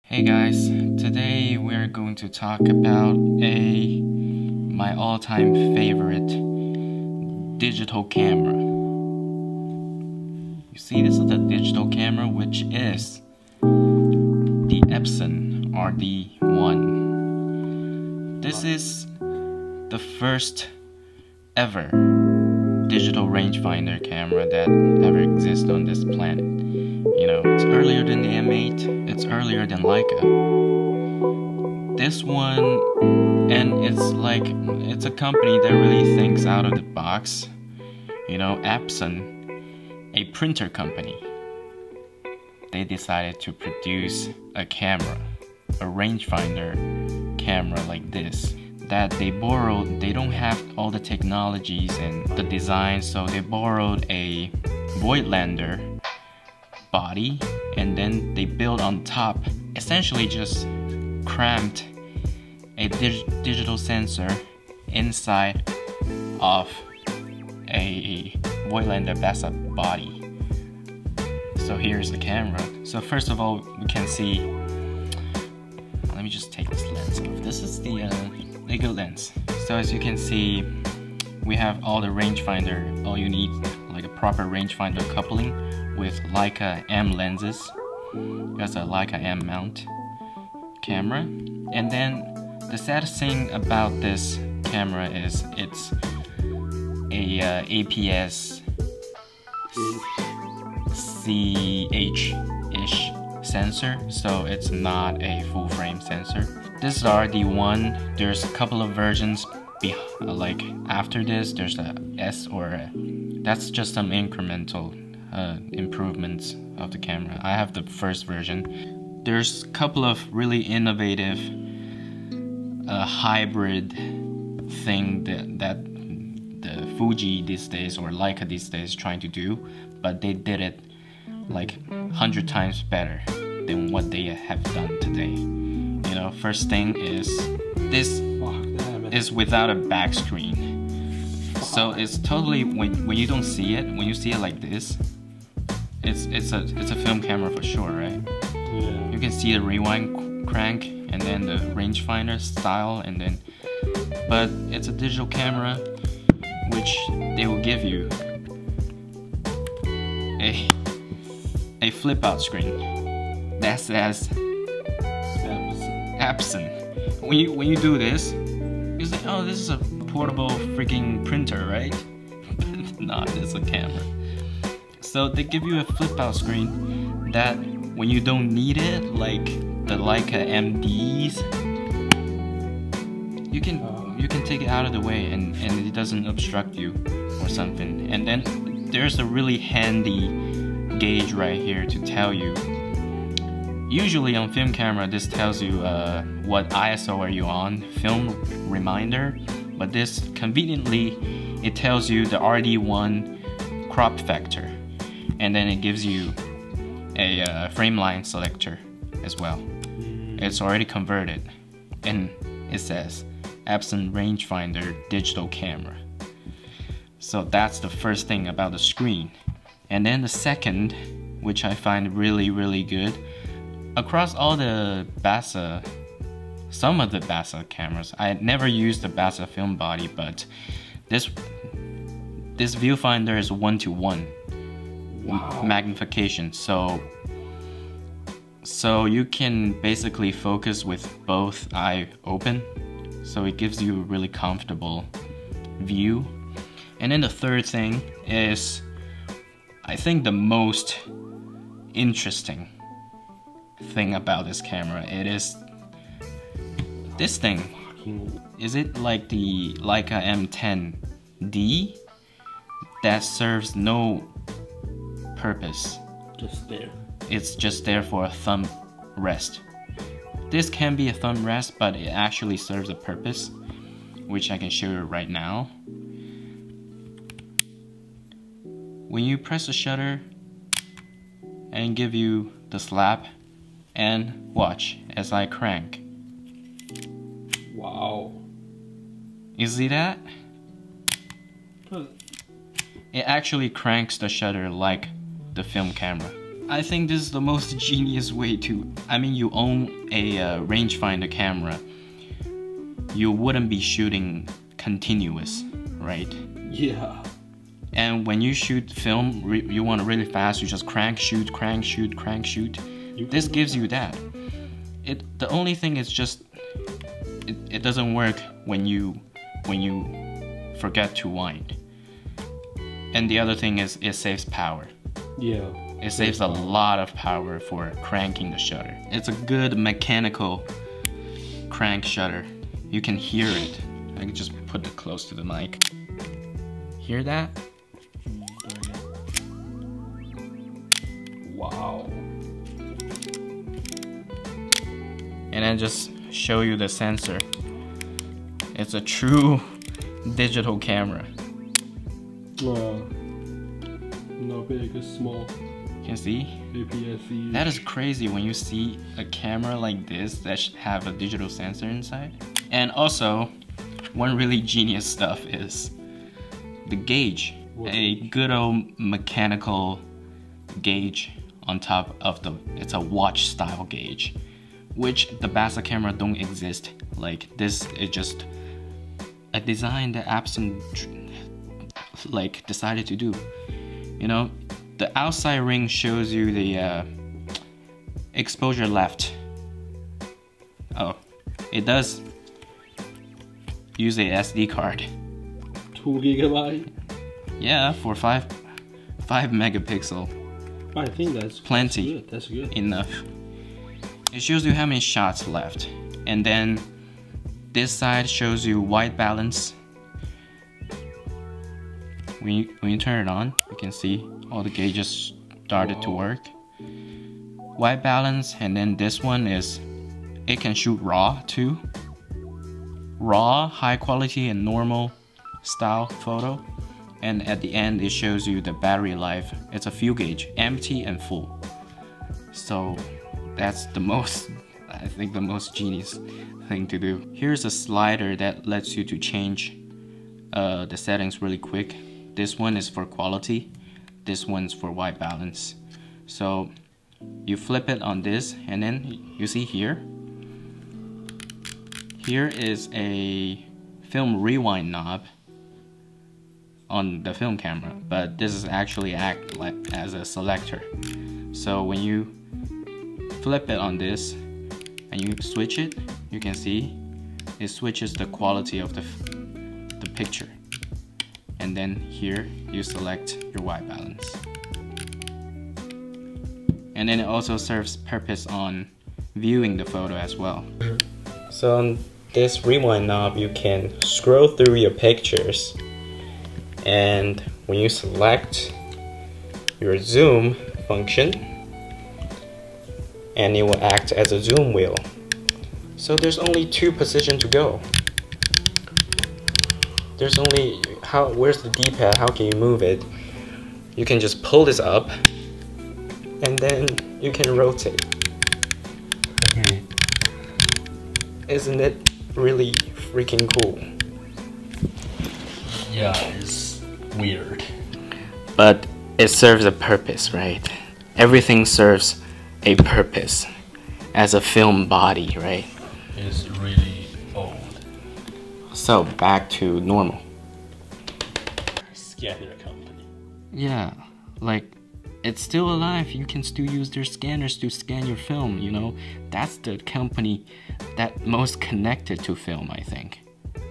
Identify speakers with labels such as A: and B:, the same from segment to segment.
A: Hey guys, today we're going to talk about my all-time favorite digital camera. You see, this is the digital camera, which is the Epson RD1. This is the first ever digital rangefinder camera that ever exists on this planet. You know, it's earlier than the M8, it's earlier than Leica. This one, and it's a company that really thinks out of the box. You know, Epson, a printer company, they decided to produce a camera, a rangefinder camera like this, that they borrowed. They don't have all the technologies and the design, so they borrowed a Voigtlander body, and then they built on top, essentially just crammed a digital sensor inside of a Voigtlander Bassa body. So here's the camera. So first of all, we can see, let me just take this lens off. This is the Leica lens. So as you can see, we have all the rangefinder, all you need, like a proper rangefinder coupling with Leica M lenses. That's a Leica M mount camera. And then the saddest thing about this camera is it's a APS CH-ish sensor, so it's not a full frame sensor. This is RD1. There's a couple of versions like after this. There's a S or a, that's just some incremental improvements of the camera. I have the first version. There's a couple of really innovative hybrid thing that the Fuji these days or Leica these days is trying to do, but they did it like 100 times better than what they have done today. You know, first thing is this is without a back screen, so it's totally, when you don't see it, when you see it like this, it's a film camera for sure, right?
B: Yeah.
A: You can see the rewind crank and then the rangefinder style, and then, but it's a digital camera, which they will give you a flip out screen that says Epson. When you do this, you say, oh, this is a portable freaking printer, right? But no, it's a camera. So they give you a flip out screen that when you don't need it, like the Leica MDs, you can take it out of the way and it doesn't obstruct you or something. And then there's a really handy gauge right here to tell you. Usually on film camera, this tells you what ISO are you on, film reminder, but this conveniently, it tells you the RD1 crop factor, and then it gives you a frame line selector as well. It's already converted, and it says Epson rangefinder digital camera. So that's the first thing about the screen. And then the second, which I find really good, across all the Bassa, some of the Bassa cameras, I had never used the Bassa film body, but this viewfinder is 1:1 magnification, so you can basically focus with both eye open, so it gives you a really comfortable view. And then the third thing is, I think the most interesting thing about this camera, it is this thing. Is it like the Leica M10D that serves no purpose?
B: Just there.
A: It's just there for a thumb rest. This can be a thumb rest, but it actually serves a purpose, which I can show you right now. When you press the shutter and give you the slap, and watch as I crank.
B: Wow.
A: You see that? It actually cranks the shutter like the film camera. I think this is the most genius way to, I mean, you own a rangefinder camera, you wouldn't be shooting continuous, right?
B: Yeah.
A: And when you shoot film, you want it really fast, you just crank, shoot, crank, shoot, crank, shoot. This gives you that. The only thing is just, it doesn't work when you forget to wind. And the other thing is it saves power.
B: Yeah.
A: It saves a lot of power for cranking the shutter. It's a good mechanical crank shutter. You can hear it. I can just put it close to the mic. Hear that?
B: Wow.
A: And then just show you the sensor. It's a true digital camera.
B: Not big, it's small.
A: You can see?
B: APS-C.
A: That is crazy when you see a camera like this that should have a digital sensor inside. And also, one really genius stuff is the gauge. A good old mechanical gauge on top of it's a watch style gauge, which the Basa camera don't exist. Like this is just a design that Epson like decided to do. You know, the outside ring shows you the exposure left. Oh, it does use a SD card.
B: 2 GB?
A: Yeah, for 5 megapixel.
B: I think that's
A: plenty.
B: That's good.
A: Enough. It shows you how many shots left. And then this side shows you white balance. When you turn it on, you can see all the gauges started to work. White balance, and then this one is, it can shoot RAW too. RAW, high quality and normal style photo. And at the end it shows you the battery life. It's a fuel gauge, empty and full. So that's the most, I think the most genius thing to do. Here's a slider that lets you to change the settings really quick. This one is for quality, this one's for white balance. So you flip it on this, and then you see here is a film rewind knob on the film camera, but this is actually act like as a selector. So when you flip it on this and you switch it, you can see it switches the quality of the picture. And then here you select your white balance. And then it also serves purpose on viewing the photo as well. So on this rewind knob, you can scroll through your pictures, and when you select your zoom function, and it will act as a zoom wheel. So there's only 2 positions to go. There's only, where's the D-pad, how can you move it? You can just pull this up, and then you can rotate.
B: Okay.
A: Isn't it really freaking cool?
B: Yeah, it's weird.
A: But it serves a purpose, right? Everything serves a purpose as a film body, right?
B: It's really old.
A: So back to normal.
B: Scanner company.
A: Yeah, like it's still alive. You can still use their scanners to scan your film, you know? That's the company that most connected to film, I think.
B: Yeah.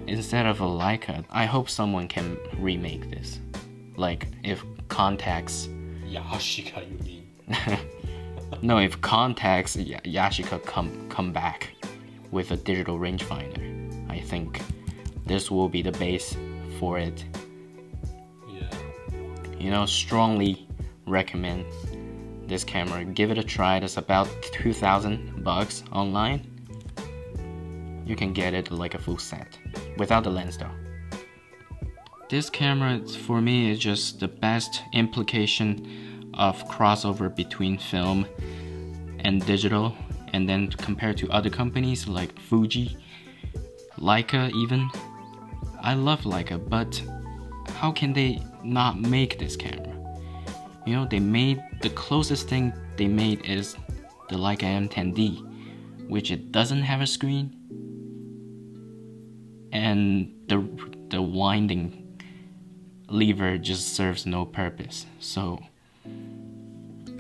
A: Instead of a Leica, I hope someone can remake this. Like if Contax...
B: Yashica, you mean?
A: No, if Contax Yashica come back with a digital rangefinder, I think this will be the base for it.
B: Yeah.
A: You know, strongly recommend this camera. Give it a try. It's about $2,000 online. You can get it like a full set without the lens though. This camera, for me, is just the best implication of crossover between film and digital, and then compared to other companies like Fuji, Leica even. I love Leica, but how can they not make this camera? You know, the closest thing they made is the Leica M10D, which it doesn't have a screen, and the winding lever just serves no purpose. So,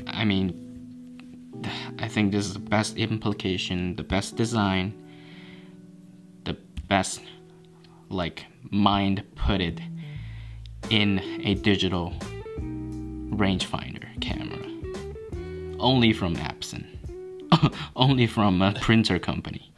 A: I mean, I think this is the best implication, the best design, the best mind put it in a digital rangefinder camera, only from Epson, only from a printer company.